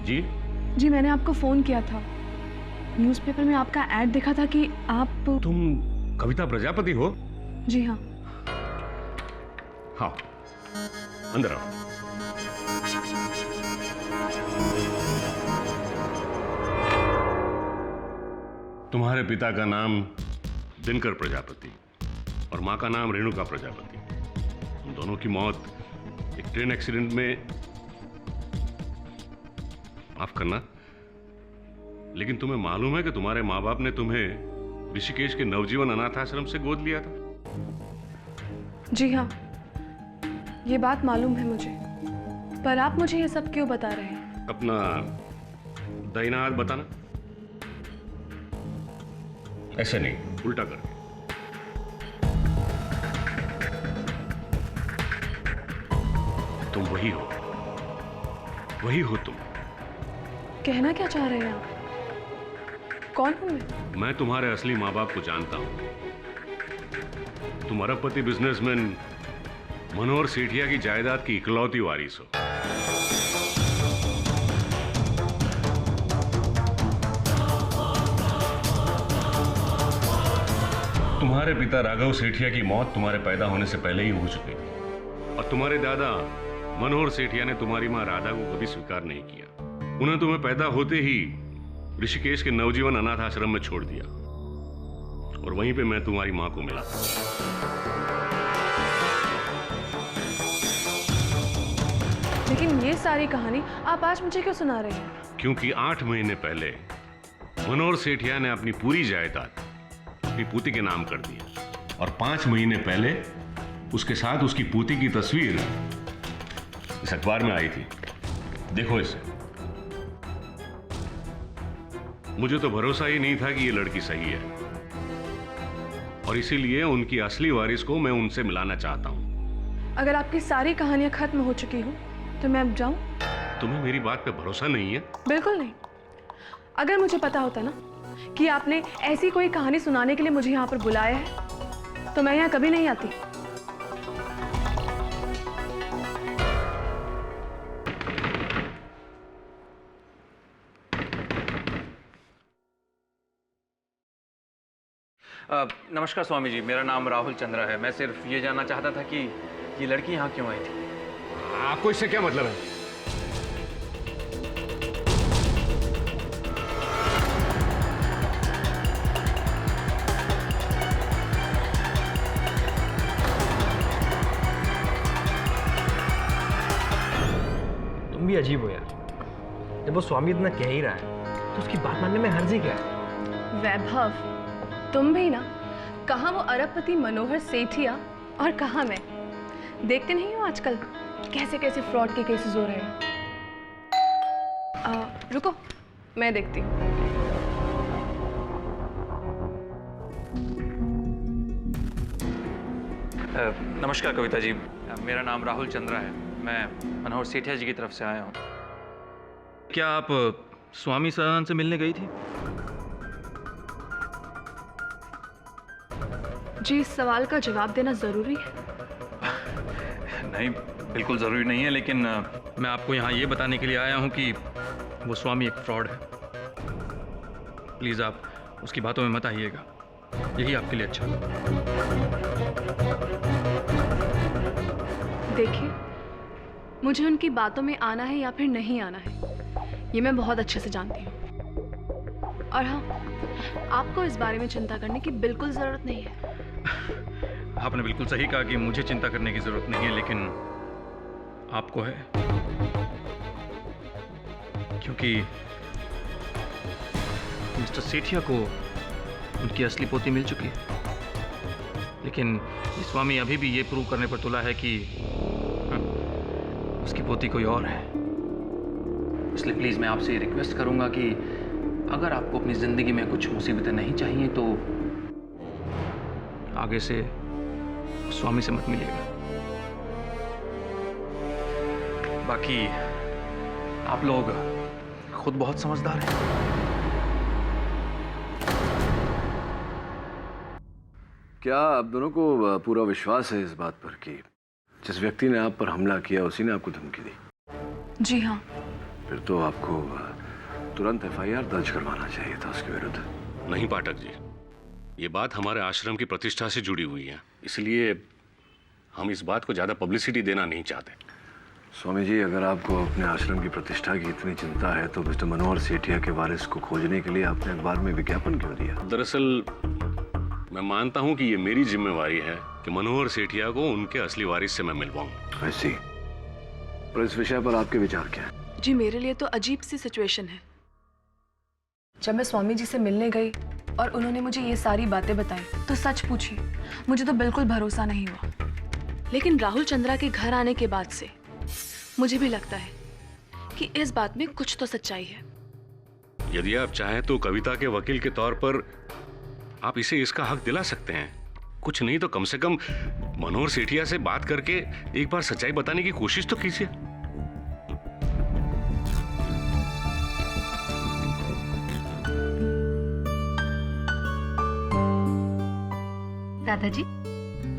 जी? जी मैंने आपको फ़ोन किया था। न्यूज़पेपर में आपका ऐड देखा था कि आप। तुम कविता प्रजापति हो? जी हाँ। हाँ, अंदर आओ। तुम्हारे पिता का नाम दिनकर प्रजापति और माँ का नाम रेणुका प्रजापति। उन दोनों की मौत एक ट्रेन एक्सीडेंट में, माफ करना, लेकिन तुम्हें मालूम है कि तुम्हारे माँ बाप ने तुम्हें ऋषिकेश के नवजीवन अनाथ आश्रम से गोद लिया था? जी हाँ, ये बात मालूम है मुझे, पर आप मुझे ये सब क्यों बता रहे हैं? अपना दाहिना हाथ बताना। ऐसे नहीं, उल्टा करके। तुम वही हो तुम। कहना क्या चाह रहे हैं आप? कौन हूं मैं तुम्हारे असली माँ बाप को जानता हूं। तुम अरबपति बिजनेसमैन मनोहर सेठिया की जायदाद की इकलौती वारिस हो। तुम्हारे पिता राघव सेठिया की मौत तुम्हारे पैदा होने से पहले ही हो चुकी थी और तुम्हारे दादा मनोहर सेठिया ने तुम्हारी मां राधा को कभी स्वीकार नहीं किया। उन्हें तुम्हें पैदा होते ही ऋषिकेश के नवजीवन अनाथ आश्रम में छोड़ दिया और वहीं पे मैं तुम्हारी मां को मिला। लेकिन ये सारी कहानी आप आज मुझे क्यों सुना रहे हैं? क्योंकि 8 महीने पहले मनोहर सेठिया ने अपनी पूरी जायदाद अपनी पूती के नाम कर दिया और 5 महीने पहले उसके साथ उसकी पूती की तस्वीर इस अखबार में आई थी। देखो इसे। मुझे तो भरोसा ही नहीं था कि ये लड़की सही है और इसीलिए उनकी असली वारिस को मैं उनसे मिलाना चाहता हूं। अगर आपकी सारी कहानियां खत्म हो चुकी हो तो मैं अब जाऊं? तुम्हें मेरी बात पे भरोसा नहीं है? बिल्कुल नहीं। अगर मुझे पता होता ना कि आपने ऐसी कोई कहानी सुनाने के लिए मुझे यहाँ पर बुलाया है तो मैं यहाँ कभी नहीं आती। नमस्कार स्वामी जी, मेरा नाम राहुल चंद्रा है। मैं सिर्फ ये जानना चाहता था कि ये लड़की यहाँ क्यों आई थी। आपको इससे क्या मतलब है? तुम भी अजीब हो यार। जब वो स्वामी इतना कह ही रहा है तो उसकी बात मानने में हर्जी क्या है? वैभव, तुम भी ना, कहाँ वो अरबपति मनोहर सेठिया और कहाँ मैं। देखते नहीं हो आजकल कैसे कैसे फ्रॉड के केसेस हो रहे हैं। रुको, मैं देखती हूँ। नमस्कार कविता जी, मेरा नाम राहुल चंद्रा है। मैं मनोहर सेठिया जी की तरफ से आया हूँ। क्या आप स्वामी सदानंद से मिलने गई थी? जी, इस सवाल का जवाब देना जरूरी है? नहीं, बिल्कुल ज़रूरी नहीं है, लेकिन मैं आपको यहाँ ये बताने के लिए आया हूँ कि वो स्वामी एक फ्रॉड है। प्लीज़ आप उसकी बातों में मत आइएगा, यही आपके लिए अच्छा होगा। देखिए, मुझे उनकी बातों में आना है या फिर नहीं आना है, ये मैं बहुत अच्छे से जानती हूँ। और हाँ, आपको इस बारे में चिंता करने की बिल्कुल ज़रूरत नहीं है। आपने बिल्कुल सही कहा कि मुझे चिंता करने की ज़रूरत नहीं है, लेकिन आपको है, क्योंकि मिस्टर सेठिया को उनकी असली पोती मिल चुकी है। लेकिन ये स्वामी अभी भी ये प्रूव करने पर तुला है कि उसकी पोती कोई और है। इसलिए प्लीज़ मैं आपसे रिक्वेस्ट करूंगा कि अगर आपको अपनी ज़िंदगी में कुछ मुसीबतें नहीं चाहिए तो आगे से स्वामी से मत मिलिएगा। बाकी आप लोग खुद बहुत समझदार हैं। क्या आप दोनों को पूरा विश्वास है इस बात पर कि जिस व्यक्ति ने आप पर हमला किया उसी ने आपको धमकी दी? जी हाँ, फिर तो आपको तुरंत एफआईआर दर्ज करवाना चाहिए था उसके विरुद्ध। नहीं पाठक जी, ये बात हमारे आश्रम की प्रतिष्ठा से जुड़ी हुई है, इसलिए हम इस बात को ज़्यादा पब्लिसिटी देना नहीं चाहते। स्वामी जी, अगर आपको अपने आश्रम की प्रतिष्ठा की इतनी चिंता है तो मिस्टर मनोहर सेठिया के वारिस को खोजने के लिए आपने अखबार में विज्ञापन क्यों दिया? दरअसल मैं मानता हूँ कि ये मेरी जिम्मेवारी है कि मनोहर सेठिया को उनके असली वारिस से मैं मिलवाऊं। ऐसी पर इस विषय पर आपके विचार क्या है? जी, मेरे लिए तो अजीब सी सिचुएशन है। जब मैं स्वामी जी से मिलने गई और उन्होंने मुझे ये सारी बातें बताई तो सच पूछी मुझे तो बिल्कुल भरोसा नहीं हुआ। लेकिन राहुल चंद्रा के घर आने के बाद से मुझे भी लगता है कि इस बात में कुछ तो सच्चाई है। यदि आप चाहें तो कविता के वकील के तौर पर आप इसे इसका हक दिला सकते हैं। कुछ नहीं तो कम से कम मनोहर सेठिया से बात करके एक बार सच्चाई बताने की कोशिश तो कीजिए। दादाजी,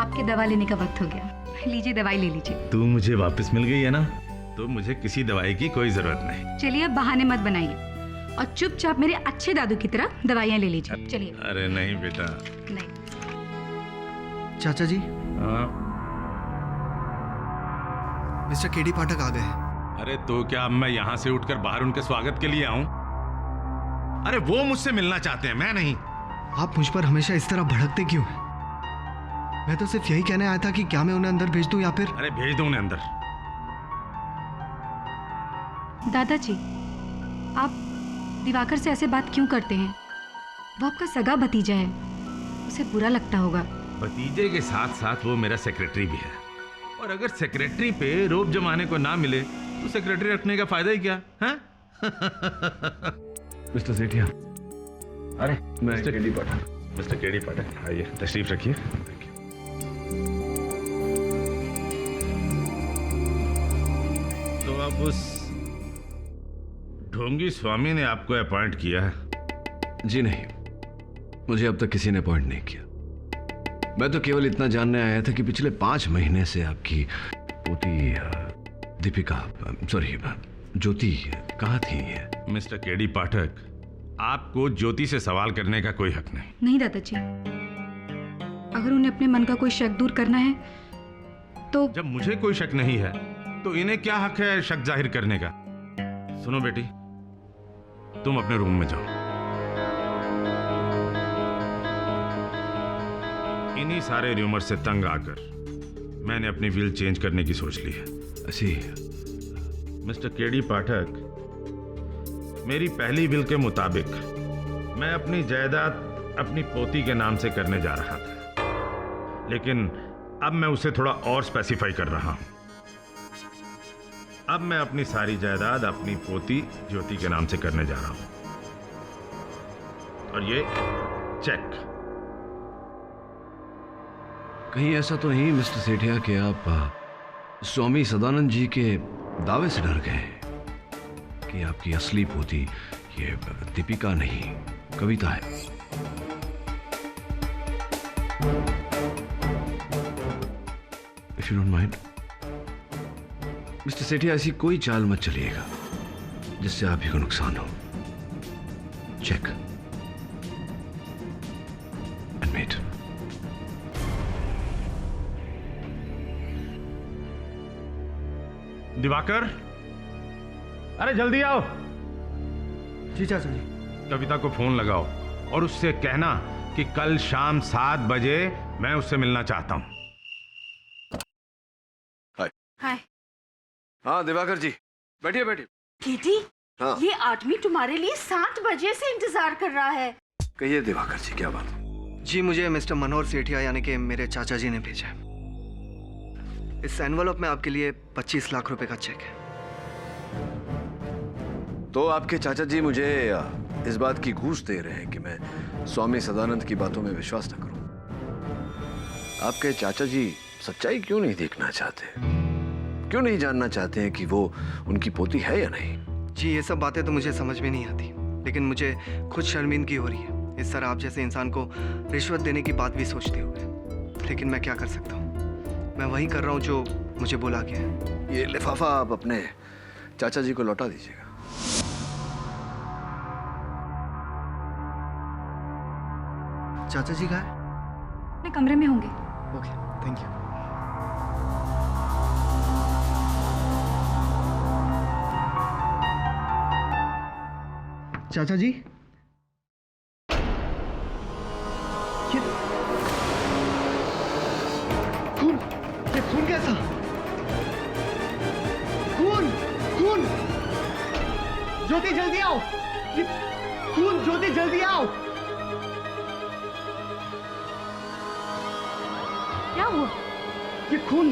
आपकी दवा लेने का वक्त हो गया। लीजिए, दवाई ले लीजिए। तू मुझे वापस मिल गई है ना, तो मुझे किसी दवाई की कोई जरूरत नहीं। चलिए, अब बहाने मत बनाइए और चुपचाप मेरे अच्छे दादू की तरह दवाइयाँ ले लीजिए। चलिए। अरे नहीं बेटा। नहीं। चाचा जी, हाँ? मिस्टर केडी पाठक आ गए। अरे तो क्या अब मैं यहाँ से उठकर बाहर उनके स्वागत के लिए आऊं? अरे वो मुझसे मिलना चाहते हैं, मैं नहीं। आप मुझ पर हमेशा इस तरह भड़कते क्यों हैं? मैं तो सिर्फ यही कहने आया था कि क्या मैं उन्हें अंदर भेज दूं या फिर... अरे भेज दो उन्हें अंदर। दादाजी, आप दिवाकर से ऐसे बात क्यों करते हैं? वो आपका सगा भतीजा है, उसे बुरा लगता होगा। भतीजे के साथ साथ वो मेरा सेक्रेटरी भी है, और अगर सेक्रेटरी पे रोब जमाने को ना मिले तो सेक्रेटरी रखने का फायदा ही क्या है? मिस्टर सेठिया, अरे मैं केडी पाठक। मिस्टर केडी पाठक, आइए तशरीफ रखिए। तो अब उस ढोंगी स्वामी ने आपको अपॉइंट किया है? जी नहीं, मुझे अब तक किसी ने अपॉइंट नहीं किया। मैं तो केवल इतना जानने आया था कि पिछले 5 महीने से आपकी पोती दीपिका, सॉरी ज्योति कहाँ थी? मिस्टर केडी पाठक, आपको ज्योति से सवाल करने का कोई हक नहीं। नहीं दादाजी, अगर उन्हें अपने मन का कोई शक दूर करना है तो... जब मुझे कोई शक नहीं है तो इन्हें क्या हक है शक जाहिर करने का? सुनो बेटी, तुम अपने रूम में जाओ। इन्हीं सारे र्यूमर से तंग आकर मैंने अपनी विल चेंज करने की सोच ली है। ऐसी मिस्टर केडी पाठक, मेरी पहली विल के मुताबिक मैं अपनी जायदाद अपनी पोती के नाम से करने जा रहा था, लेकिन अब मैं उसे थोड़ा और स्पेसिफाई कर रहा हूं। अब मैं अपनी सारी जायदाद अपनी पोती ज्योति के नाम से करने जा रहा हूं, और ये चेक। कहीं ऐसा तो नहीं मिस्टर सेठिया कि आप स्वामी सदानंद जी के दावे से डर गए कि आपकी असली पोती ये दीपिका नहीं कविता है? If you don't mind mister Sethia, ऐसी कोई चाल मत चलिएगा जिससे आप ही को नुकसान हो। Check and met. दिवाकर, अरे जल्दी आओ। जी चाचा जी। कविता को फोन लगाओ और उससे कहना कि कल शाम 7 बजे मैं उससे मिलना चाहता हूं। हाय। हाँ दिवाकर जी, बैठिए बैठिए। केडी, हाँ ये आदमी तुम्हारे लिए 7 बजे से इंतजार कर रहा है। कहिए दिवाकर जी, क्या बात? जी, मुझे मिस्टर मनोहर सेठिया यानी कि मेरे चाचा जी ने भेजा है। इस एनवलप में आपके लिए 25 लाख रुपए का चेक है। तो आपके चाचा जी मुझे इस बात की घूस दे रहे हैं कि मैं स्वामी सदानंद की बातों में विश्वास न करूं। आपके चाचा जी सच्चाई क्यों नहीं देखना चाहते? क्यों नहीं जानना चाहते हैं कि वो उनकी पोती है या नहीं? जी, ये सब बातें तो मुझे समझ में नहीं आती, लेकिन मुझे खुद शर्मिंदगी हो रही है इस तरह आप जैसे इंसान को रिश्वत देने की बात भी सोचते हुए। लेकिन मैं क्या कर सकता हूँ, मैं वही कर रहा हूँ जो मुझे बोला गया है। ये लिफाफा आप अपने चाचा जी को लौटा दीजिएगा। चाचा जी कहाँ है? अपने कमरे में होंगे। Okay, thank you. चाचा जी, ये खून कैसा? खून, खून! ज्योति जल्दी आओ! ये खून, ज्योति जल्दी आओ! क्या हुआ? ये खून!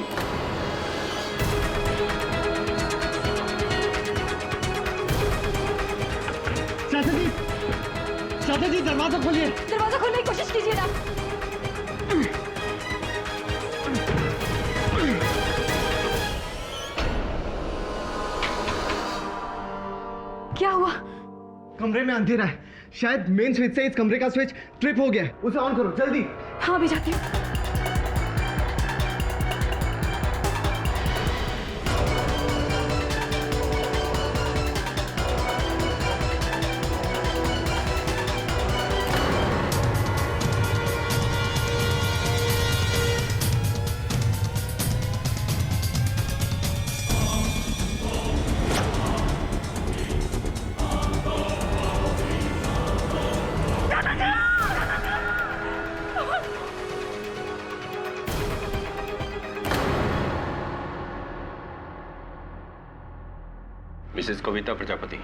चाचा जी दरवाजा खोलिए! दरवाजा खोलने की कोशिश कीजिए ना। क्या हुआ? कमरे में अंधेरा है, शायद मेन स्विच से इस कमरे का स्विच ट्रिप हो गया है। उसे ऑन करो जल्दी। हाँ, अभी जाती हूँ। मिसेस कविता प्रजापति,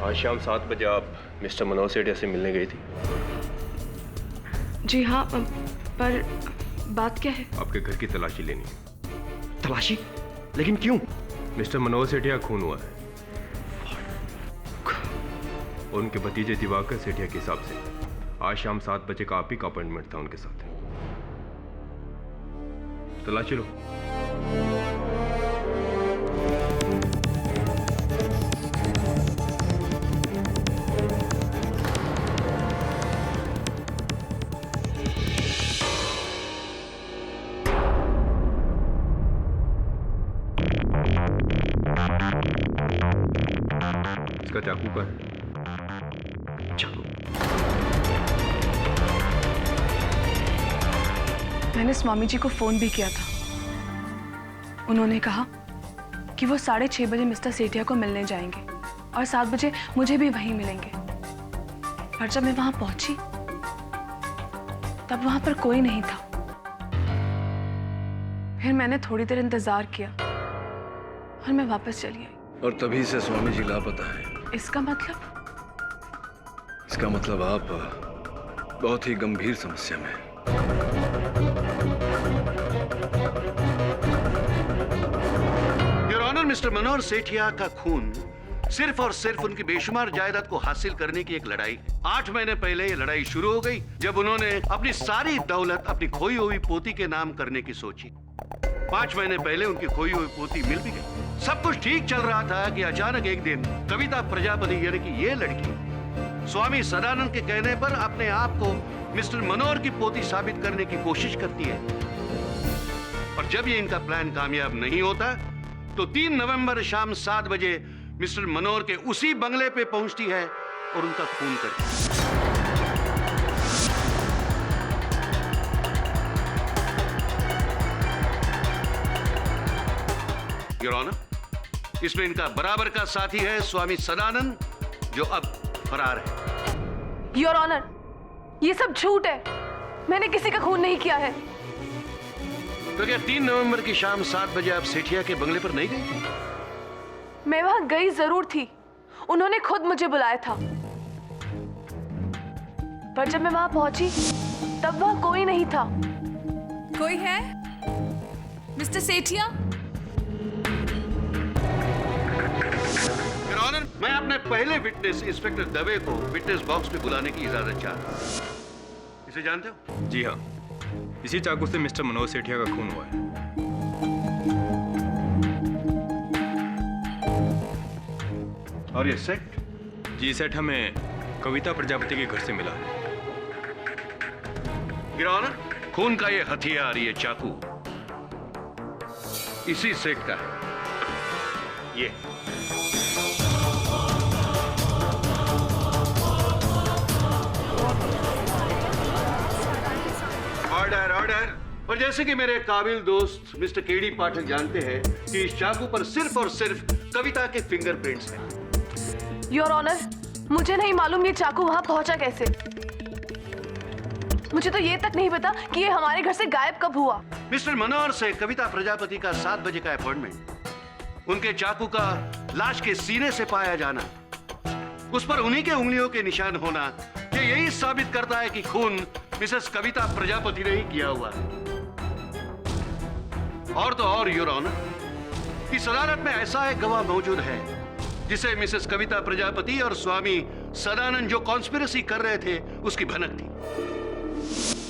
आज शाम 7 बजे आप मिस्टर मनोहर सेठिया से मिलने गई थी। जी हाँ, पर बात क्या है? आपके घर की तलाशी लेनी है। तलाशी? लेकिन क्यों? मिस्टर मनोहर सेठिया खून हुआ है और उनके भतीजे दिवाकर सेठिया के हिसाब से आज शाम 7 बजे का आप ही का अपॉइंटमेंट था उनके साथ। तलाशी लो। इसका चाकू का है। चाकू? मैंने स्वामी जी को फोन भी किया था। उन्होंने कहा कि वो 6:30 बजे मिस्टर सेठिया को मिलने जाएंगे और 7 बजे मुझे भी वहीं मिलेंगे। पर जब मैं वहां पहुंची तब वहां पर कोई नहीं था। फिर मैंने थोड़ी देर इंतजार किया और मैं वापस चली आई। और तभी से स्वामी जी लापता है। इसका मतलब? इसका मतलब आप बहुत ही गंभीर समस्या में हैं। योर ऑनर, मिस्टर मनोहर सेठिया का खून सिर्फ और सिर्फ उनकी बेशुमार जायदाद को हासिल करने की एक लड़ाई। 8 महीने पहले ये लड़ाई शुरू हो गई जब उन्होंने अपनी सारी दौलत अपनी खोई हुई पोती के नाम करने की सोची। 5 महीने पहले उनकी खोई हुई पोती मिल भी गई। सब कुछ ठीक चल रहा था कि अचानक एक दिन कविता प्रजापति यानी कि ये लड़की स्वामी सदानंद के कहने पर अपने आप को मिस्टर मनोहर की पोती साबित करने की कोशिश करती है। और जब ये इनका प्लान कामयाब नहीं होता तो 3 नवंबर शाम 7 बजे मिस्टर मनोहर के उसी बंगले पे पहुंचती है और उनका खून करती है। योर ऑनर, इसमें इनका बराबर का साथी है स्वामी सदानंद, जो अब फरार है। योर ऑनर, ये सब झूठ है। मैंने किसी का खून नहीं किया है। तो क्या 3 नवंबर की शाम 7 बजे आप सेठिया के बंगले पर नहीं गई थी? मैं वहां गई जरूर थी, उन्होंने खुद मुझे बुलाया था। पर जब मैं वहां पहुंची तब वहां कोई नहीं था। कोई है? मिस्टर सेठिया? योर ऑनर, मैं अपने पहले विटनेस इंस्पेक्टर दवे को विटनेस बॉक्स में बुलाने की इजाजत चाहता हूं। इसे जानते हो? जी हाँ, इसी चाकू से मिस्टर मनोहर सेठिया का खून हुआ है। और ये सेट? जी, सेट हमें कविता प्रजापति के घर से मिला है। योर ऑनर, खून का ये हथियार, ये चाकू इसी सेट का है। ये ऑर्डर ऑर्डर। और जैसे कि मेरे काबिल दोस्त मिस्टर केडी पाठक जानते हैं कि इस चाकू पर सिर्फ और सिर्फ कविता के फिंगरप्रिंट्स हैं। योर ऑनर, मुझे नहीं मालूम ये चाकू वहां पहुंचा कैसे। मुझे तो ये तक नहीं पता कि ये हमारे घर से गायब कब हुआ। मिस्टर मनोहर से कविता प्रजापति का 7 बजे का अपॉइंटमेंट, उनके चाकू का लाश के सीने से पाया जाना, उस पर उन्हीं के उंगलियों के निशान होना, ये यही साबित करता है कि खून मिसेस कविता प्रजापति ने ही किया हुआ है। और तो और योर ऑनर, इस अदालत में ऐसा एक गवाह मौजूद है जिसे मिसेस कविता प्रजापति और स्वामी सदानंद जो कॉन्स्पिरेसी कर रहे थे उसकी भनक थी।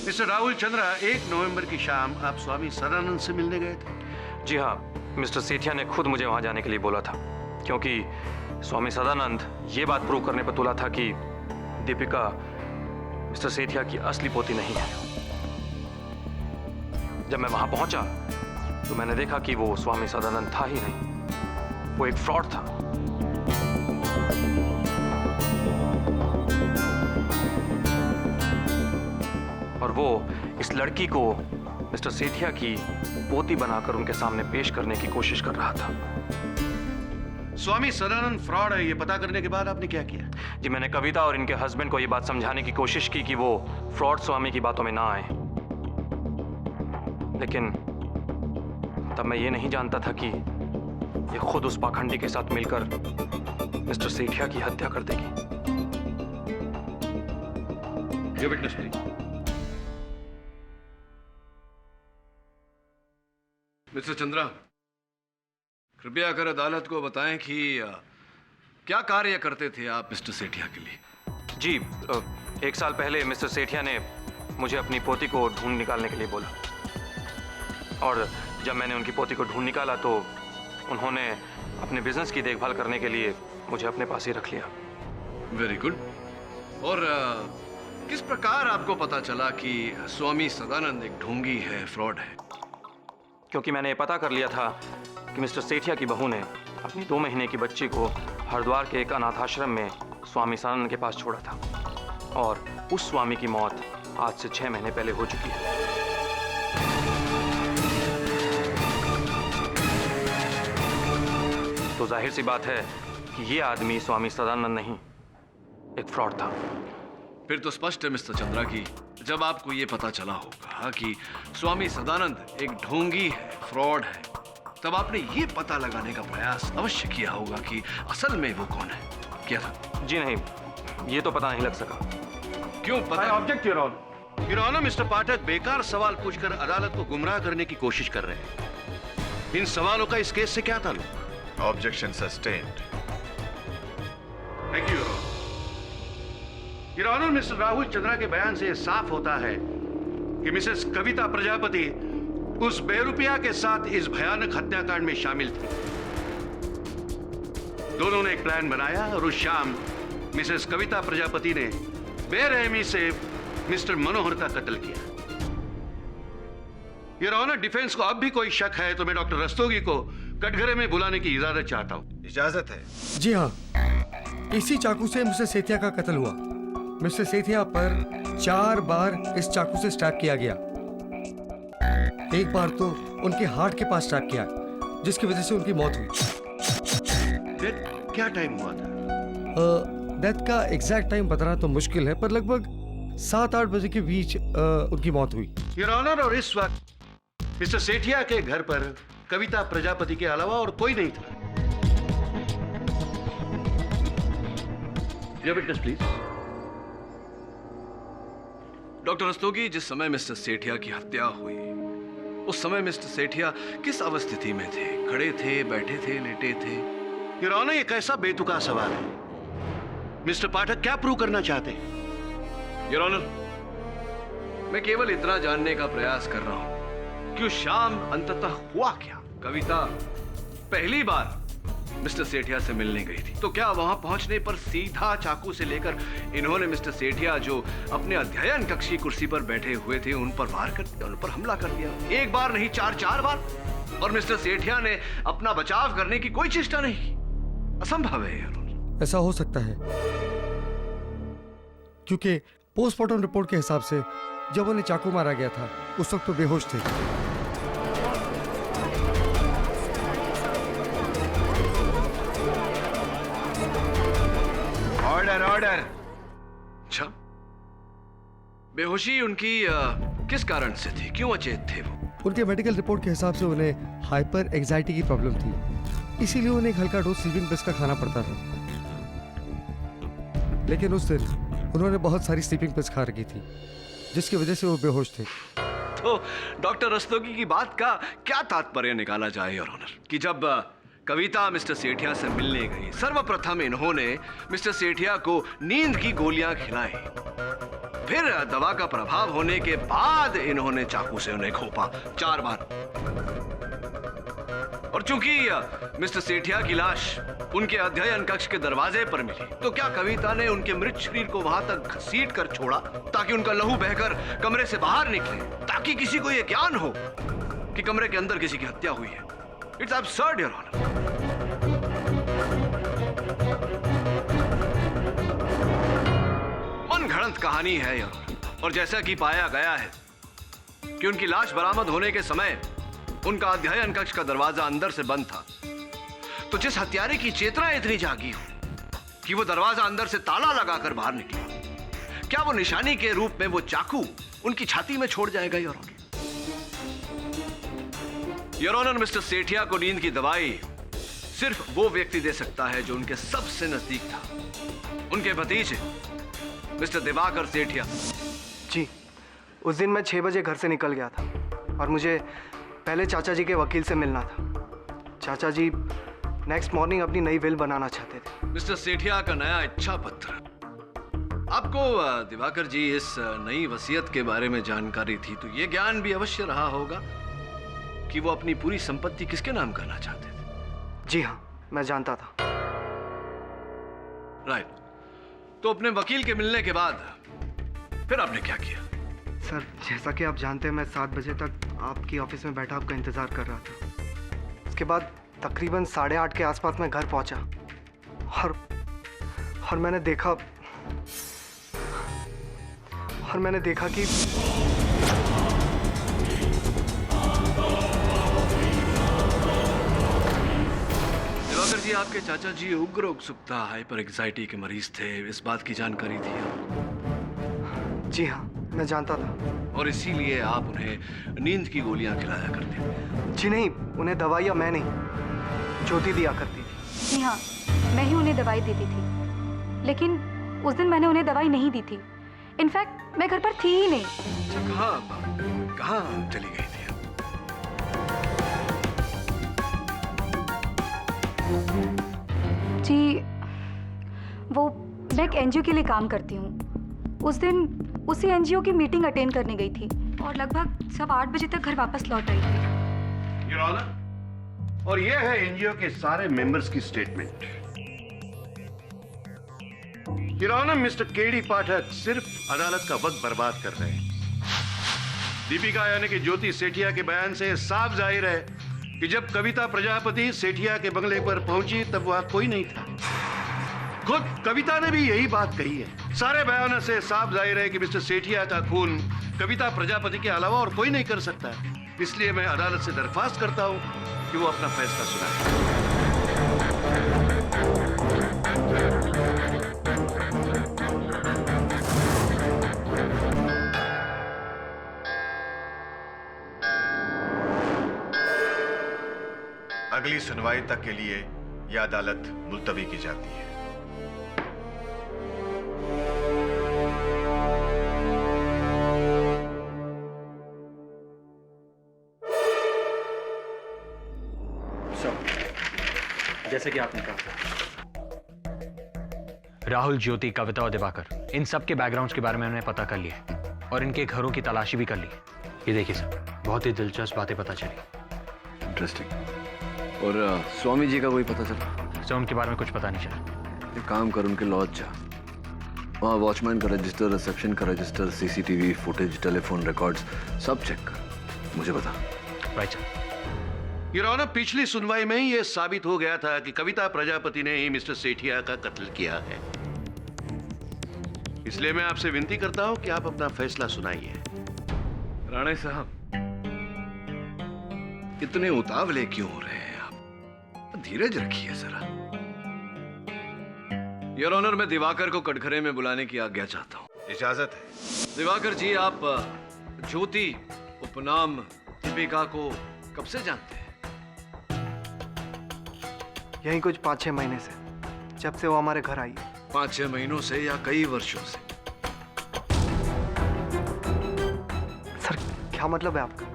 मिस्टर राहुल चंद्रा, 1 नवंबर की शाम आप स्वामी सदानंद से मिलने गए थे। जी हाँ, मिस्टर सेठिया ने खुद मुझे वहाँ जाने के लिए बोला था, क्योंकि स्वामी सदानंद ये बात प्रूव करने पर तुला था कि दीपिका मिस्टर सेठिया की असली पोती नहीं है। जब मैं वहाँ पहुँचा तो मैंने देखा कि वो स्वामी सदानंद था ही नहीं, वो एक फ्रॉड था। और वो इस लड़की को मिस्टर सेठिया की पोती बनाकर उनके सामने पेश करने की कोशिश कर रहा था। स्वामी सदानंद फ्रॉड है ये पता करने के बाद आपने क्या किया? जी, मैंने कविता और इनके हस्बैंड को ये बात समझाने की कोशिश की कि वो फ्रॉड स्वामी की बातों में ना आए, लेकिन तब मैं ये नहीं जानता था कि ये खुद उस पाखंडी के साथ मिलकर मिस्टर सेठिया की हत्या कर देगी। ये विटनेस प्लीज। मिस्टर चंद्रा, कृपया कर अदालत को बताएं कि क्या कार्य करते थे आप मिस्टर सेठिया के लिए? जी, 1 साल पहले मिस्टर सेठिया ने मुझे अपनी पोती को ढूंढ निकालने के लिए बोला, और जब मैंने उनकी पोती को ढूंढ निकाला तो उन्होंने अपने बिजनेस की देखभाल करने के लिए मुझे अपने पास ही रख लिया। Very good. और किस प्रकार आपको पता चला कि स्वामी सदानंद एक ढोंगी है, फ्रॉड है? क्योंकि मैंने ये पता कर लिया था कि मिस्टर सेठिया की बहू ने अपनी 2 महीने की बच्ची को हरिद्वार के एक अनाथाश्रम में स्वामी सदानंद के पास छोड़ा था, और उस स्वामी की मौत आज से 6 महीने पहले हो चुकी है। तो जाहिर सी बात है कि ये आदमी स्वामी सदानंद नहीं, एक फ्रॉड था। फिर तो स्पष्ट है मिस्टर चंद्रा कि जब आपको ये पता चला होगा कि स्वामी सदानंद एक ढोंगी है, फ्रॉड है, तब आपने ये पता लगाने का प्रयास अवश्य किया होगा कि असल में वो कौन है। क्या था? जी नहीं, ये तो पता नहीं लग सका। क्यों पता? Object your honour. Your honour, mister Pathak बेकार सवाल पूछकर अदालत को गुमराह करने की कोशिश कर रहे हैं। इन सवालों का इस केस से क्या ताल्लुक? Objection sustained. Thank you your honour. Mister Rahul Chandra के बयान से साफ होता है कि मिसेस कविता प्रजापति उस बेरुपया के साथ इस भयानक हत्याकांड में शामिल थी। दोनों ने एक प्लान बनाया और उस शाम मिसेस कविता प्रजापति ने बेरहमी से मिस्टर मनोहर का कत्ल किया। योर ऑनर, डिफेंस को अब भी कोई शक है तो मैं डॉक्टर रस्तोगी को कटघरे में बुलाने की इजाजत चाहता हूं। इजाजत है? जी हाँ, इसी चाकू से मिस्टर सेठिया का कत्ल हुआ। मिस्टर सेठिया पर 4 बार इस चाकू से स्टैब किया गया। एक बार तो उनके हार्ट के पास स्टैब किया, जिसकी वजह से उनकी मौत हुई। डेथ क्या टाइम हुआ था? डेथ का एग्जैक्ट टाइम बताना तो मुश्किल है, पर लगभग 7-8 बजे के बीच उनकी मौत हुई। योर ऑनर, और इस वक्त मिस्टर सेठिया के घर पर कविता प्रजापति के अलावा और कोई नहीं था। Your witness please. Doctor Rastogi, जिस समय मिस्टर सेठिया की हत्या हुई उस समय मिस्टर सेठिया किस अवस्थिति में थे? खड़े थे, बैठे थे, लेटे थे? योर ऑनर, ये कैसा बेतुका सवाल है। मिस्टर पाठक क्या प्रूव करना चाहते हैं? योर ऑनर, मैं केवल इतना जानने का प्रयास कर रहा हूं कि उस शाम अंततः हुआ क्या। कविता पहली बार मिस्टर सेठिया से मिलने गई थी, तो क्या वहां पहुंचने पर सीधा चाकू से लेकर इन्होंने मिस्टर सेठिया जो अपने अध्ययन कक्ष की कुर्सी पर बैठे हुए थे उन पर वार कर दिया, उन पर हमला कर दिया? 1 बार नहीं, 4 बार। और मिस्टर सेठिया ने अपना बचाव करने की कोई चेष्टा नहीं की। असंभव है यार। ऐसा हो सकता है क्योंकि पोस्टमार्टम रिपोर्ट के हिसाब से जब उन्हें चाकू मारा गया था उस वक्त तो बेहोश थे। Order order. अच्छा, बेहोशी उनकी किस कारण से थी? क्यों अचेत थे वो? उनके मेडिकल रिपोर्ट के हिसाब से उन्हें हाइपर एंजाइटी की प्रॉब्लम थी, इसीलिए उन्हें एक हल्का डोज स्लीपिंग पिल्स का खाना पड़ता था। लेकिन उस दिन उन्होंने बहुत सारी स्लीपिंग पिल्स खा रखी थी, जिसकी वजह से वो बेहोश थे। तो डॉक्टर रस्तोगी की बात का क्या तात्पर्य निकाला जाए योर ऑनर, कि जब कविता मिस्टर सेठिया से मिलने गई, सर्वप्रथम इन्होंने मिस्टर सेठिया को नींद की गोलियां खिलाई, फिर दवा का प्रभाव होने के बाद इन्होंने चाकू से उन्हें घोंपा 4 बार। और चूंकि मिस्टर सेठिया की लाश उनके अध्ययन कक्ष के दरवाजे पर मिली, तो क्या कविता ने उनके मृत शरीर को वहां तक घसीट कर छोड़ा ताकि उनका लहू बहकर कमरे से बाहर निकले, ताकि किसी को यह ज्ञान हो कि कमरे के अंदर किसी की हत्या हुई है? It's absurd your honour. मनगढ़ंत कहानी है योर ऑनर। और जैसा कि पाया गया है कि उनकी लाश बरामद होने के समय उनका अध्ययन कक्ष का दरवाजा अंदर से बंद था, तो जिस हत्यारे की चेतना इतनी जागी हो कि वो दरवाजा अंदर से ताला लगाकर बाहर निकला, क्या वो निशानी के रूप में वो चाकू उनकी छाती में छोड़ जाएगा your honour? Your honour, mister Sethia को नींद की दवाई सिर्फ वो व्यक्ति दे सकता है जो उनके सबसे नजदीक था, उनके भतीजे मिस्टर दिवाकर सेठिया। जी, उस दिन मैं 6 बजे घर से निकल गया था और मुझे पहले चाचा जी के वकील से मिलना था। चाचा जी नेक्स्ट मॉर्निंग अपनी नई विल बनाना चाहते थे। मिस्टर सेठिया का नया इच्छा पत्र। आपको दिवाकर जी इस नई वसीयत के बारे में जानकारी थी, तो ये ज्ञान भी अवश्य रहा होगा कि वो अपनी पूरी संपत्ति किसके नाम करना चाहते थे। जी हाँ, मैं जानता था। राइट। तो अपने वकील के मिलने के बाद फिर आपने क्या किया? सर, जैसा कि आप जानते हैं, मैं 7 बजे तक आपकी ऑफिस में बैठा आपका इंतज़ार कर रहा था। उसके बाद तकरीबन 8:30 के आसपास मैं घर पहुंचा और मैंने देखा कि दिवाकर जी, आपके चाचा जी उग्र उत्सुकता हाइपर एंजाइटी के मरीज थे, इस बात की जानकारी थी आपको? जी हाँ, मैं जानता था। और इसीलिए आप उन्हें नींद की गोलियां खिलाया करते? जी नहीं, उन्हें दवाइयाँ मैं नहीं, ज्योति दिया करती थी। जी हाँ, मैं ही उन्हें दवाई देती थी, लेकिन उस दिन मैंने उन्हें दवाई नहीं दी थी। इनफैक्ट मैं घर पर थी ही नहीं। कहाँ चली गई थी? जी, वो मैं एक एनजीओ के लिए काम करती हूँ। उस दिन उसी एनजीओ की मीटिंग अटेंड करने गई थी और लगभग सब 8 बजे तक घर वापस लौट आई थी। योर ऑनर, और ये है एनजीओ के सारे मेंबर्स की statement. Your honour, mister KD Pathak सिर्फ अदालत का वक्त बर्बाद कर रहे हैं। दीपिका यानी कि ज्योति सेठिया के बयान से साफ जाहिर है कि जब कविता प्रजापति सेठिया के बंगले पर पहुंची तब वहां कोई नहीं था। खुद कविता ने भी यही बात कही है। सारे बयानों से साफ जाहिर है कि मिस्टर सेठिया का खून कविता प्रजापति के अलावा और कोई नहीं कर सकता। इसलिए मैं अदालत से दरख्वास्त करता हूं कि वो अपना फैसला सुनाए। अगली सुनवाई तक के लिए यह अदालत मुलतवी की जाती है। जैसे कि आपने कहा, राहुल, ज्योति, कविता और दिवाकर, इन सब के बैकग्राउंड्स के बारे में हमने पता कर लिया और इनके घरों की तलाशी भी कर ली। ये देखिए सर, बहुत ही दिलचस्प बातें पता चली। इंटरेस्टिंग। और स्वामी जी का कोई पता चला? सर, उनके बारे में कुछ पता नहीं चला। एक काम कर, उनके लॉज जा, वहाँ वॉचमैन का रजिस्टर, रिसेप्शन का register, CCTV footage, telephone records सब चेक कर, मुझे बता। Right sir. योर ऑनर, पिछली सुनवाई में ही यह साबित हो गया था कि कविता प्रजापति ने ही मिस्टर सेठिया का कत्ल किया है। इसलिए मैं आपसे विनती करता हूं कि आप अपना फैसला सुनाइए। राणे साहब, इतने उतावले क्यों हो रहे हैं आप? धीरज रखिए जरा। योर ऑनर, मैं दिवाकर को कटघरे में बुलाने की आज्ञा चाहता हूँ। इजाजत है। दिवाकर जी, आप ज्योति उपनाम दीपिका को कब से जानते हैं? यही कुछ 5-6 महीने से, जब से वो हमारे घर आई है। 5-6 महीनों से या कई वर्षों से? सर, क्या मतलब है आपका?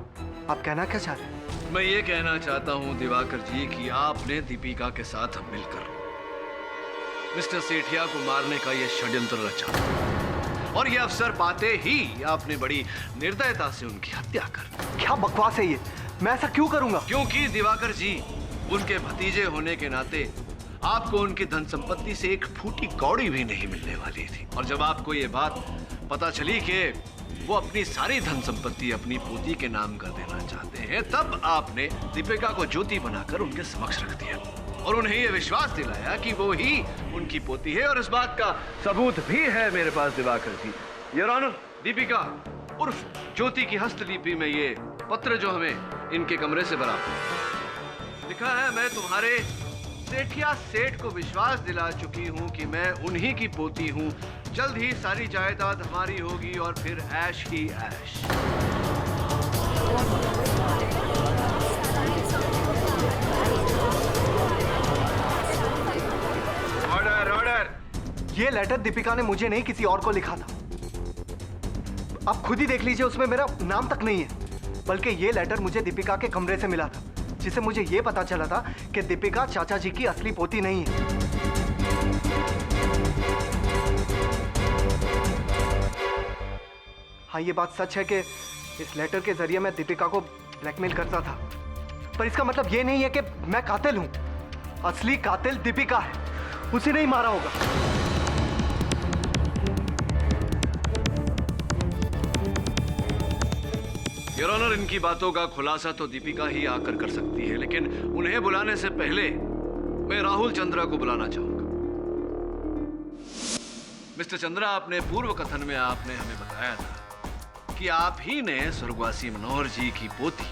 आप कहना क्या चाह रहे हैं? मैं ये कहना चाहता हूँ दिवाकर जी कि आपने दीपिका के साथ मिलकर मिस्टर सेठिया को मारने का यह षड्यंत्र रचा, और यह अवसर पाते ही आपने बड़ी निर्दयता से उनकी हत्या कर दी। क्या बकवास है ये? मैं ऐसा क्यों करूंगा? क्योंकि दिवाकर जी, उनके भतीजे होने के नाते आपको उनकी धन संपत्ति से एक फूटी कौड़ी भी नहीं मिलने वाली थी। और जब आपको ये बात पता चली कि वो अपनी सारी धन संपत्ति अपनी पोती के नाम कर देना चाहते हैं, तब आपने दीपिका को ज्योति बनाकर उनके समक्ष रख दिया और उन्हें ये विश्वास दिलाया कि वो ही उनकी पोती है। और इस बात का सबूत भी है मेरे पास दिवाकर जी। योर ऑनर, दीपिका उर्फ ज्योति की हस्तलिपि में ये पत्र जो हमें इनके कमरे से बरामद लिखा है, मैं तुम्हारे सेठिया सेठ को विश्वास दिला चुकी हूँ कि मैं उन्हीं की पोती हूँ। जल्द ही सारी जायदाद हमारी होगी और फिर ऐश ही ऐश। Order, order. ये लेटर दीपिका ने मुझे नहीं, किसी और को लिखा था। आप खुद ही देख लीजिए, उसमें मेरा नाम तक नहीं है। बल्कि ये लेटर मुझे दीपिका के कमरे से मिला था, जिसे मुझे ये पता चला था कि दीपिका चाचा जी की असली पोती नहीं है। हाँ, ये बात सच है कि इस लेटर के जरिए मैं दीपिका को ब्लैकमेल करता था, पर इसका मतलब ये नहीं है कि मैं कातिल हूं। असली कातिल दीपिका है, उसे नहीं मारा होगा। योर ऑनर, इनकी बातों का खुलासा तो दीपिका ही आकर कर सकती है, लेकिन उन्हें बुलाने से पहले मैं राहुल चंद्रा को बुलाना चाहूंगा। मिस्टर चंद्रा, अपने पूर्व कथन में आपने हमें बताया था कि आप ही ने स्वर्गवासी मनोहर जी की पोती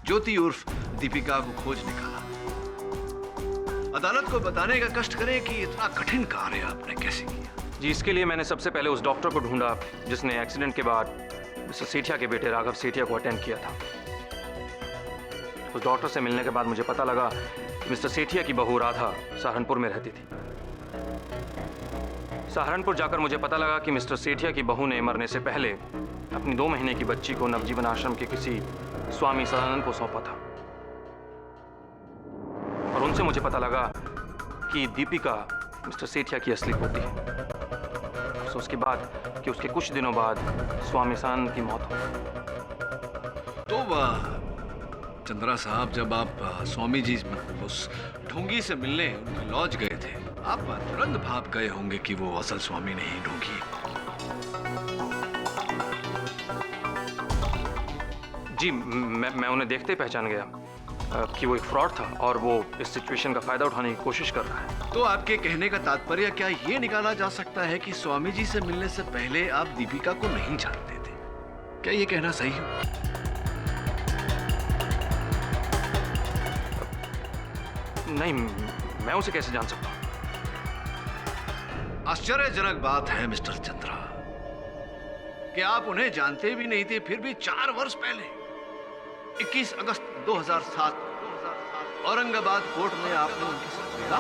ज्योति उर्फ दीपिका को खोज निकाला। अदालत को बताने का कष्ट करें कि इतना कठिन कार्य आपने कैसे किया। जी, इसके लिए मैंने सबसे पहले उस डॉक्टर को ढूंढा जिसने एक्सीडेंट के बाद मिस्टर सेठिया के बेटे राघव सेठिया को अटेंड किया था। उस डॉक्टर से मिलने के बाद मुझे पता लगा कि मिस्टर सेठिया की बहू राधा सहारनपुर में रहती थी। सहारनपुर जाकर मुझे पता लगा कि मिस्टर सेठिया की बहू ने मरने से पहले अपनी 2 महीने की बच्ची को नवजीवन आश्रम के किसी स्वामी सदानंद को सौंपा था। और उनसे मुझे पता लगा कि दीपिका मिस्टर सेठिया की असली पोती है। तो उसके बाद कि उसके कुछ दिनों बाद स्वामी सदानंद की मौत हो। तो चंद्रा साहब, जब आप स्वामी जी उस ढोंगी से मिलने उनके लॉज गए थे, आप तुरंत भाप गए होंगे कि वो असल स्वामी नहीं, ढोंगी। जी, मैं उन्हें देखते ही पहचान गया कि वो एक फ्रॉड था और वो इस सिचुएशन का फायदा उठाने की कोशिश कर रहा है। तो आपके कहने का तात्पर्य क्या ये निकाला जा सकता है कि स्वामी जी से मिलने से पहले आप दीपिका को नहीं जानते थे? क्या ये कहना सही है? नहीं, मैं उसे कैसे जान सकता हूँ? आश्चर्यजनक बात है मिस्टर चंद्रा कि आप उन्हें जानते भी नहीं थे, फिर भी 4 वर्ष पहले 21 अगस्त 2007 औरंगाबाद कोर्ट में आपने उनके साथ मिला।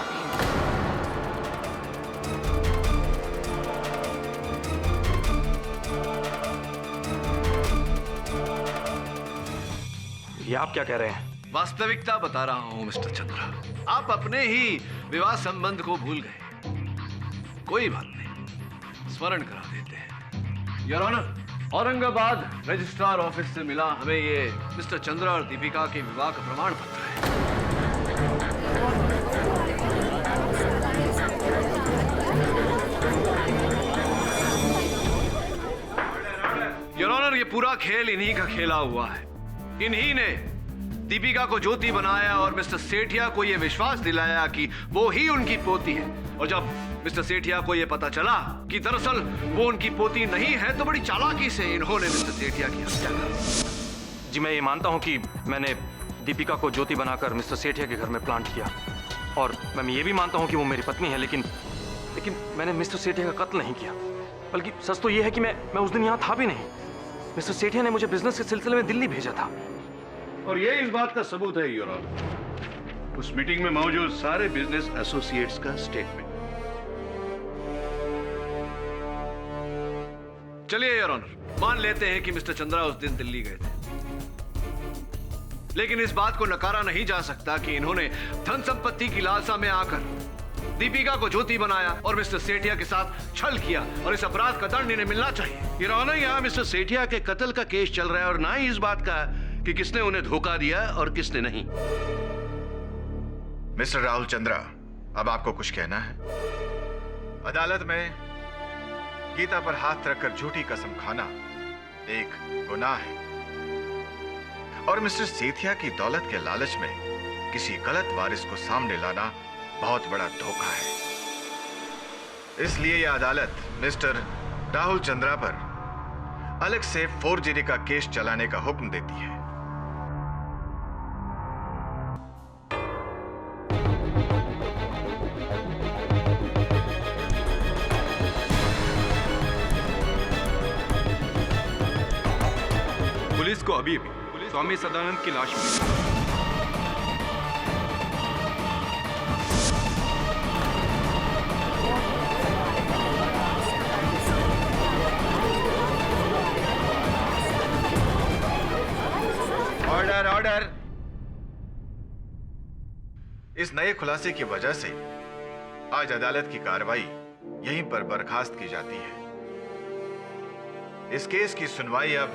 ये आप क्या कह रहे हैं? वास्तविकता बता रहा हूं मिस्टर चंद्रा। आप अपने ही विवाह संबंध को भूल गए। कोई बात नहीं, स्मरण करा देते हैं। Your honour, Aurangabad registrar office से मिला हमें ये मिस्टर चंद्रा और दीपिका के विवाह का प्रमाण पत्र है। योर ऑनर, ये पूरा खेल इन्हीं का खेला हुआ है। इन्हीं ने दीपिका को ज्योति बनाया और मिस्टर सेठिया को यह विश्वास दिलाया कि वो ही उनकी पोती है। और जब मिस्टर सेठिया को यह पता चला कि दरअसल वो उनकी पोती नहीं है, तो बड़ी चालाकी से इन्होंने मिस्टर सेठिया की हत्या कर दी। जी मैं ये मानता हूँ कि मैंने दीपिका को ज्योति बनाकर मिस्टर सेठिया के घर में प्लांट किया, और मैं ये भी मानता हूँ कि वो मेरी पत्नी है, लेकिन मैंने मिस्टर सेठिया का कत्ल नहीं किया। बल्कि सच तो ये है कि मैं उस दिन यहाँ था भी नहीं। मिस्टर सेठिया ने मुझे बिजनेस के सिलसिले में दिल्ली भेजा था। और ये इस बात का सबूत है योर ऑनर, उस मीटिंग में मौजूद सारे बिजनेस एसोसिएट्स का स्टेटमेंट। चलिए योर ऑनर, मान लेते हैं कि मिस्टर चंद्रा उस दिन दिल्ली गए थे, लेकिन इस बात को नकारा नहीं जा सकता कि इन्होंने धन संपत्ति की लालसा में आकर दीपिका को ज्योति बनाया और मिस्टर सेठिया के साथ छल किया, और इस अपराध का दंड इन्हें मिलना चाहिए। योर ऑनर, यहाँ मिस्टर सेठिया के कत्ल का केस चल रहा है और ना ही इस बात का कि किसने उन्हें धोखा दिया और किसने नहीं। मिस्टर राहुल चंद्रा, अब आपको कुछ कहना है? अदालत में गीता पर हाथ रखकर झूठी कसम खाना एक गुनाह है, और मिस्टर सेठिया की दौलत के लालच में किसी गलत वारिस को सामने लाना बहुत बड़ा धोखा है। इसलिए यह अदालत मिस्टर राहुल चंद्रा पर अलग से फोर्जरी का केस चलाने का हुक्म देती है। पुलिस को अभी स्वामी सदानंद की लाश मिली। Order order. इस नए खुलासे की वजह से आज अदालत की कार्रवाई यहीं पर बर्खास्त की जाती है। इस केस की सुनवाई अब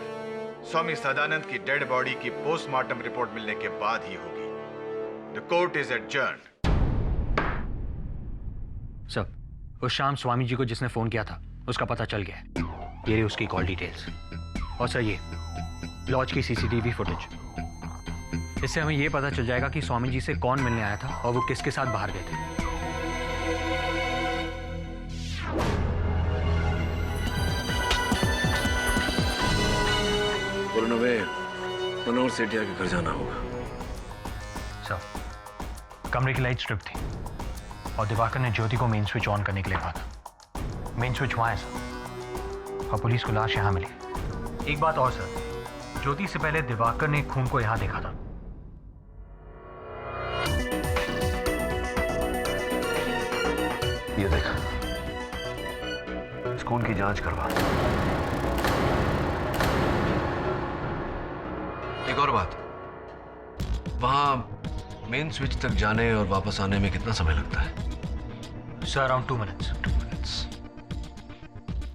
स्वामी सदानंद की डेड बॉडी की पोस्टमार्टम रिपोर्ट मिलने के बाद ही होगी। The court is adjourned. Sir, उस शाम स्वामी जी को जिसने फोन किया था उसका पता चल गया है। ये रही उसकी कॉल डिटेल्स। और सर, ये लॉज की सीसीटीवी फुटेज। इससे हमें ये पता चल जाएगा कि स्वामी जी से कौन मिलने आया था और वो किसके साथ बाहर गए थे। मनोहर सेठिया के घर जाना होगा। सर, कमरे की लाइट स्ट्रिप थी और दिवाकर ने ज्योति को मेन स्विच ऑन करने के लिए कहा था। मेन स्विच वहां है सर, और पुलिस को लाश यहां मिली। एक बात और सर, ज्योति से पहले दिवाकर ने खून को यहां देखा था। ये देखा, इस खून की जांच करवा। एक और बात, वहां मेन स्विच तक जाने और वापस आने में कितना समय लगता है? Sir, around 2 minutes.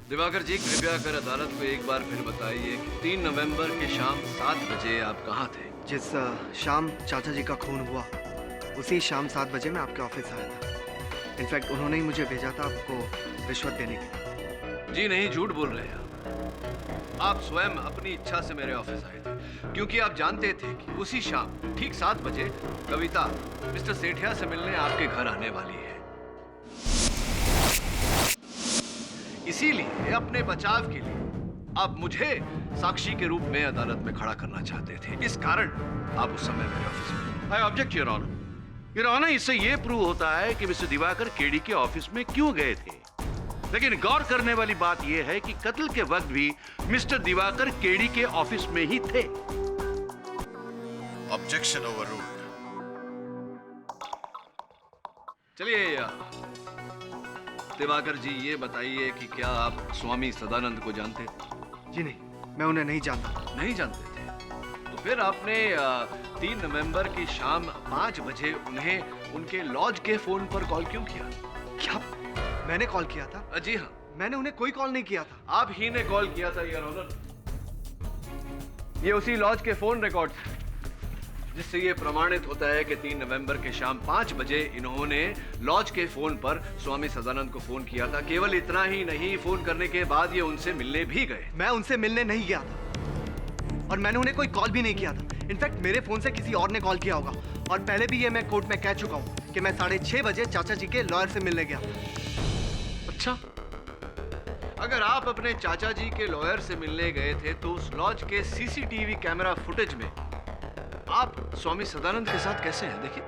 Diwakar ji, कृपया कर अदालत को एक बार फिर बताइए कि 3 नवंबर के शाम 7 बजे आप कहाँ थे? जिस शाम चाचा जी का खून हुआ, उसी शाम 7 बजे मैं आपके ऑफिस आया था। इनफैक्ट उन्होंने ही मुझे भेजा था आपको रिश्वत देने के लिए। जी नहीं, झूठ बोल रहे हैं आप स्वयं अपनी इच्छा से मेरे ऑफिस आए थे, क्योंकि आप जानते थे कि उसी शाम ठीक 7 बजे कविता मिस्टर सेठिया से मिलने आपके घर आने वाली है। इसीलिए अपने बचाव के लिए आप मुझे साक्षी के रूप में अदालत में खड़ा करना चाहते थे। इस कारण आप उस समय मेरे ऑफिस में। I object your honour. Your honour, इससे यह प्रूव होता है कि मिस्टर दिवाकर केडी के ऑफिस में क्यों गए थे। लेकिन गौर करने वाली बात यह है कि कत्ल के वक्त भी मिस्टर दिवाकर केडी के ऑफिस में ही थे। Objection overruled. चलिए दिवाकर जी, ये बताइए कि क्या आप स्वामी सदानंद को जानते थे? जी नहीं, मैं उन्हें नहीं जानता। नहीं जानते थे? तो फिर आपने 3 नवंबर की शाम 5 बजे उन्हें उनके लॉज के फोन पर कॉल क्यों किया? क्या मैंने कॉल किया था? जी हाँ, मैंने उन्हें कोई कॉल नहीं किया था। आप ही ने कॉल किया था योर ऑनर। ये उसी लॉज के फोन रिकॉर्ड है जिससे ये प्रमाणित होता है कि 3 नवंबर के शाम 5 बजे इन्होंने लॉज के फोन पर स्वामी सदानंद को फोन किया था। केवल इतना ही नहीं, फोन करने के बाद ये उनसे मिलने भी गए। मैं उनसे मिलने नहीं गया था और मैंने उन्हें कोई कॉल भी नहीं किया था। इनफैक्ट मेरे फोन से किसी और ने कॉल किया होगा। और पहले भी ये मैं कोर्ट में कह चुका हूँ कि मैं 6:30 बजे चाचा जी के लॉयर से मिलने गया। अच्छा, अगर आप अपने चाचा जी के लॉयर से मिलने गए थे तो उस लॉज के सीसीटीवी कैमरा फुटेज में आप स्वामी सदानंद के साथ कैसे हैं? देखिए।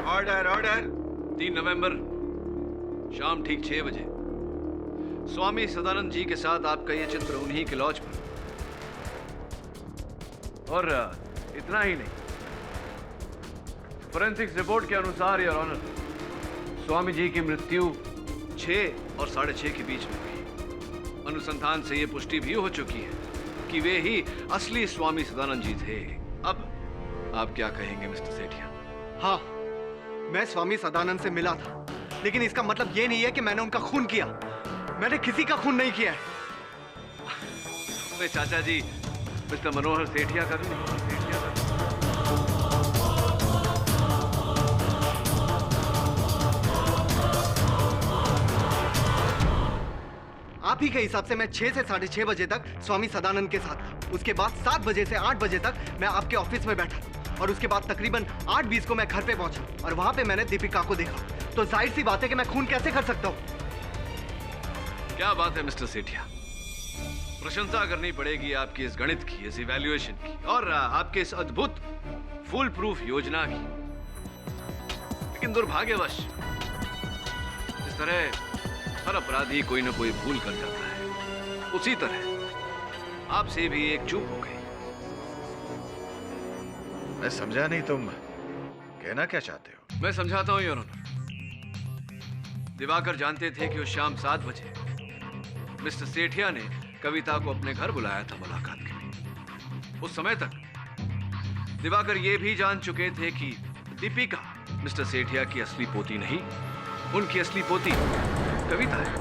Order order. 3 नवंबर शाम ठीक 6 बजे स्वामी सदानंद जी के साथ आपका ये चित्र उन्हीं के लॉज पर। और इतना ही नहीं, फोरेंसिक्स रिपोर्ट के अनुसार योर ऑनर, स्वामी जी की मृत्यु 6 और 6:30 के बीच में हुई। अनुसंधान से ये पुष्टि भी हो चुकी है कि वे ही असली स्वामी सदानंद जी थे। अब आप क्या कहेंगे मिस्टर सेठिया? हाँ, मैं स्वामी सदानंद से मिला था, लेकिन इसका मतलब ये नहीं है कि मैंने उनका खून किया। मैंने किसी का खून नहीं किया है। अपने चाचा जी मिस्टर मनोहर सेठिया का भी आप ही के हिसाब से मैं 6 से 6:30 बजे तक स्वामी सदानंद के साथ था। उसके बाद 7 बजे से 8 बजे तक मैं आपके ऑफिस में बैठा था और उसके बाद तकरीबन 8:20 को मैं घर पे पहुंचा और वहां पे मैंने दीपिका को देखा। तो जाहिर सी बात है कि मैं खून कैसे कर सकता हूं। क्या बात है मिस्टर सेठिया, प्रशंसा करनी पड़ेगी आपकी इस गणित की, इस इवैल्यूएशन की और आपके इस अद्भुत फुल प्रूफ योजना की। लेकिन दुर्भाग्यवश जिस तरह हर अपराधी कोई ना कोई भूल कर जाता है, उसी तरह आपसे भी एक चूक हो गई। मैं समझा नहीं, तुम कहना क्या चाहते हो? मैं समझाता हूं योर ऑनर। दिवाकर जानते थे कि उस शाम 7 बजे मिस्टर सेठिया ने कविता को अपने घर बुलाया था मुलाकात के लिए। उस समय तक दिवाकर ये भी जान चुके थे कि दीपिका मिस्टर सेठिया की असली पोती नहीं, उनकी असली पोती कविता है।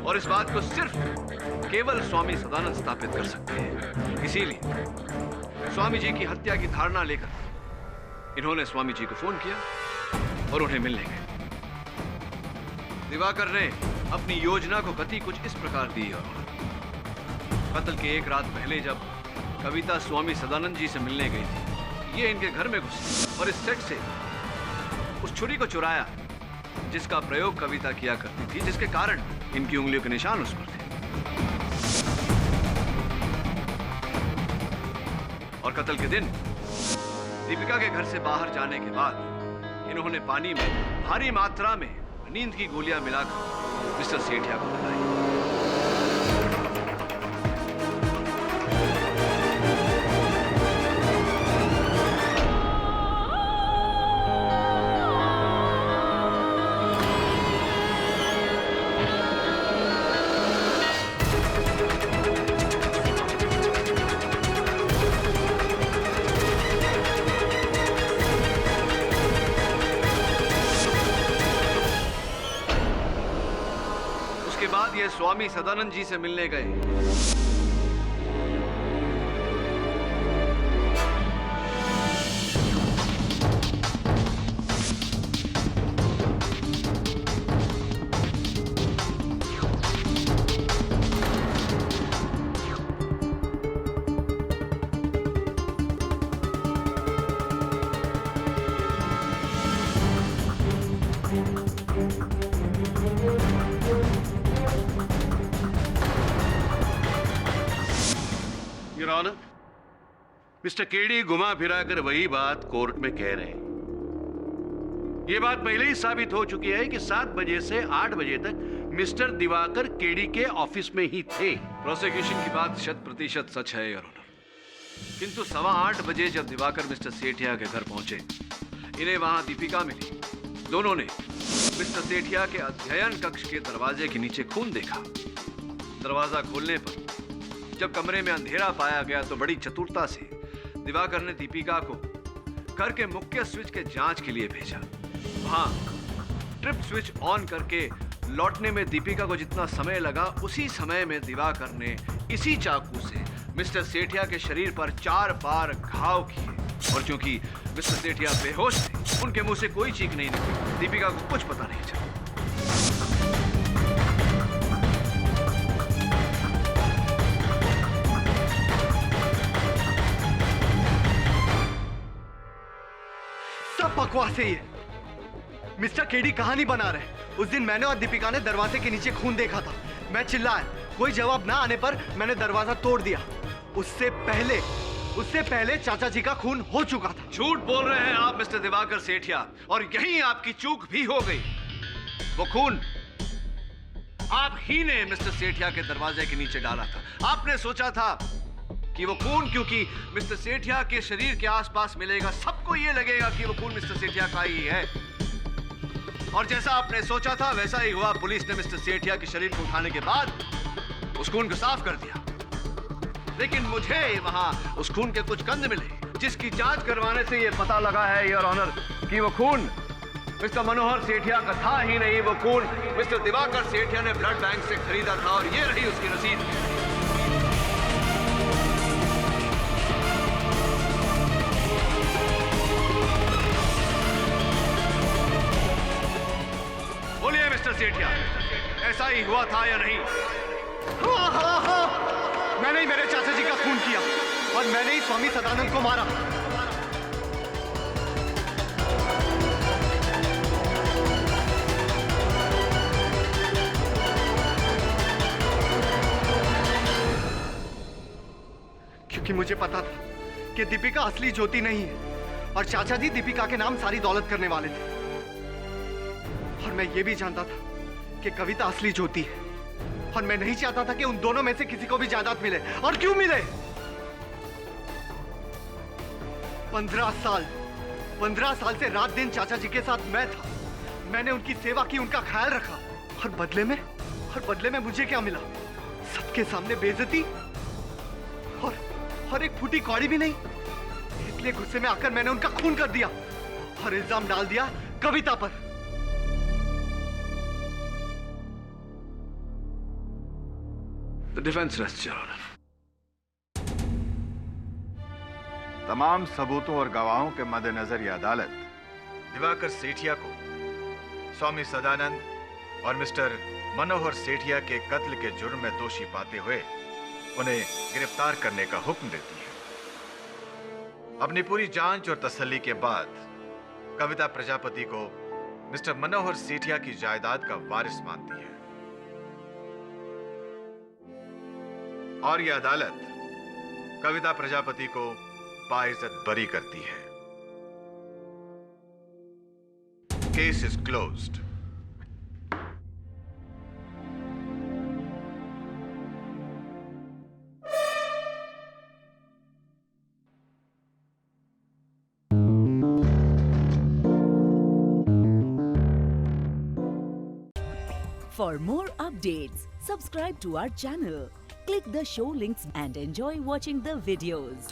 और इस बात को सिर्फ केवल स्वामी सदानंद स्थापित कर सकते हैं। इसीलिए स्वामी जी की हत्या की धारणा लेकर इन्होंने स्वामी जी को फोन किया और उन्हें मिलने गए। दिवाकर ने अपनी योजना को गति कुछ इस प्रकार दी और कत्ल के एक रात पहले जब कविता स्वामी सदानंद जी से मिलने गई थी, ये इनके घर में घुसी और इस सेट से उस छुरी को चुराया जिसका प्रयोग कविता किया करती थी, जिसके कारण इनकी उंगलियों के निशान उस पर थे। और कत्ल के दिन दीपिका के घर से बाहर जाने के बाद इन्होंने पानी में भारी मात्रा में नींद की गोलियां मिलाकर मिस्टर सेठिया को पिलाई। ये स्वामी सदानंद जी से मिलने गए। योर ऑनर, मिस्टर केडी घुमा फिरा कर वही बात कोर्ट में कह रहे हैं। यह बात पहले ही साबित हो चुकी है कि 7 बजे से 8 बजे तक मिस्टर दिवाकर केडी के ऑफिस में ही थे। प्रोसिक्यूशन की बात 100% सच है योर ऑनर, किंतु 8:15 बजे जब दिवाकर मिस्टर सेठिया के घर पहुंचे, इन्हें वहां दीपिका मिली। दोनों ने मिस्टर सेठिया के अध्ययन कक्ष के दरवाजे के नीचे खून देखा। दरवाजा खोलने पर जब कमरे में अंधेरा पाया गया तो बड़ी चतुरता से दिवाकर ने दीपिका को घर के मुख्य स्विच के जांच के लिए भेजा। वहां ट्रिप स्विच ऑन करके लौटने में दीपिका को जितना समय लगा, उसी समय में दिवाकर ने इसी चाकू से मिस्टर सेठिया के शरीर पर 4 बार घाव किए। और क्योंकि मिस्टर सेठिया बेहोश थे, उनके मुंह से कोई चीख नहीं निकली, दीपिका को कुछ पता नहीं चला। सब बकवास है ये। मिस्टर केडी कहानी बना रहे। उस दिन मैंने और दीपिका ने दरवाजे के नीचे खून देखा था। मैं चिल्लाया, कोई जवाब ना आने पर मैंने दरवाजा तोड़ दिया। उससे पहले चाचा जी का खून हो चुका था। झूठ बोल रहे हैं आप मिस्टर दिवाकर सेठिया, और यही आपकी चूक भी हो गई। वो खून आप ही ने मिस्टर सेठिया के दरवाजे के नीचे डाला था। आपने सोचा था कि वो खून क्योंकि मिस्टर सेठिया के शरीर के आसपास मिलेगा, सबको ये लगेगा कि वो खून मिस्टर सेठिया का ही है। और जैसा आपने सोचा था वैसा ही हुआ। पुलिस ने मिस्टर सेठिया के शरीर को उठाने के बाद उस खून को साफ कर दिया। लेकिन मुझे वहां उस खून के कुछ कंद मिले, जिसकी जांच करवाने से यह पता लगा है योर ऑनर कि वो खून मिस्टर मनोहर सेठिया का था ही नहीं। वो खून मिस्टर दिवाकर सेठिया ने ब्लड बैंक से खरीदा था, और ये रही उसकी रसीद। बोलिए मिस्टर सेठिया, ऐसा ही हुआ था या नहीं? हाँ। मैंने ही मेरे चाचा जी का खून किया, और मैंने ही स्वामी सदानंद को मारा। क्योंकि मुझे पता था कि दीपिका असली ज्योति नहीं है, और चाचा जी दीपिका के नाम सारी दौलत करने वाले थे। और मैं ये भी जानता था कि कविता असली ज्योति है, और मैं नहीं चाहता था कि उन दोनों में से किसी को भी जायदाद मिले। और क्यों मिले? 15 साल से रात दिन चाचा जी के साथ मैं था। मैंने उनकी सेवा की, उनका ख्याल रखा, और बदले में मुझे क्या मिला? सबके सामने बेइज्जती और एक फूटी कौड़ी भी नहीं। इसलिए गुस्से में आकर मैंने उनका खून कर दिया और इल्जाम डाल दिया कविता पर। The defense rests, Your Honor. तमाम सबूतों और गवाहों के मद्देनजर यह अदालत दिवाकर सेठिया को स्वामी सदानंद और मिस्टर मनोहर सेठिया के कत्ल के जुर्म में दोषी पाते हुए उन्हें गिरफ्तार करने का हुक्म देती है। अपनी पूरी जांच और तसल्ली के बाद कविता प्रजापति को मिस्टर मनोहर सेठिया की जायदाद का वारिस मानती है, और यह अदालत कविता प्रजापति को बाइज्जत बरी करती है। Case is closed. For more updates, subscribe to our channel, click the show links and enjoy watching the videos.